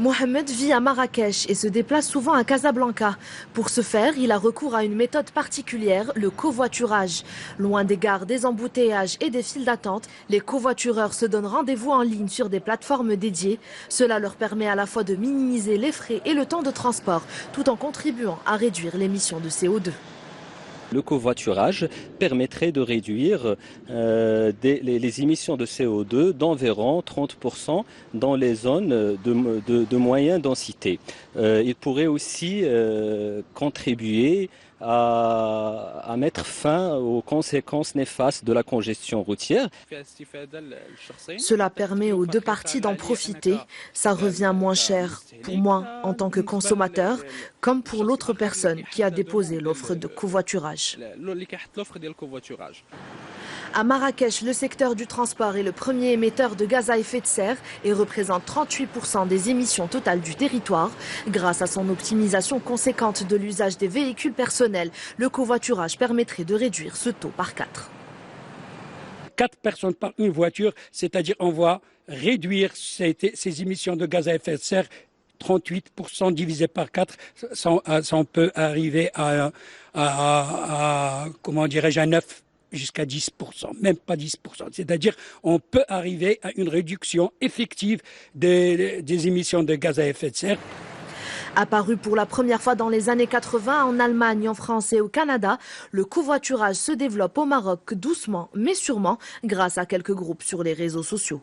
Mohamed vit à Marrakech et se déplace souvent à Casablanca. Pour ce faire, il a recours à une méthode particulière, le covoiturage. Loin des gares, des embouteillages et des files d'attente, les covoitureurs se donnent rendez-vous en ligne sur des plateformes dédiées. Cela leur permet à la fois de minimiser les frais et le temps de transport, tout en contribuant à réduire l'émission de CO2. Le covoiturage permettrait de réduire les émissions de CO2 d'environ 30% dans les zones de moyenne densité. Il pourrait aussi contribuer à mettre fin aux conséquences néfastes de la congestion routière. Cela permet aux deux parties d'en profiter. Ça revient moins cher pour moi en tant que consommateur, comme pour l'autre personne qui a déposé l'offre de covoiturage. À Marrakech, le secteur du transport est le premier émetteur de gaz à effet de serre et représente 38% des émissions totales du territoire. Grâce à son optimisation conséquente de l'usage des véhicules personnels, le covoiturage permettrait de réduire ce taux par 4. 4 personnes par une voiture, c'est-à-dire on va réduire ces émissions de gaz à effet de serre. 38% divisé par 4, ça on peut arriver à comment dirais-je, à 9 jusqu'à 10%, même pas 10%. C'est-à-dire on peut arriver à une réduction effective des émissions de gaz à effet de serre. Apparu pour la première fois dans les années 80 en Allemagne, en France et au Canada, le covoiturage se développe au Maroc doucement mais sûrement grâce à quelques groupes sur les réseaux sociaux.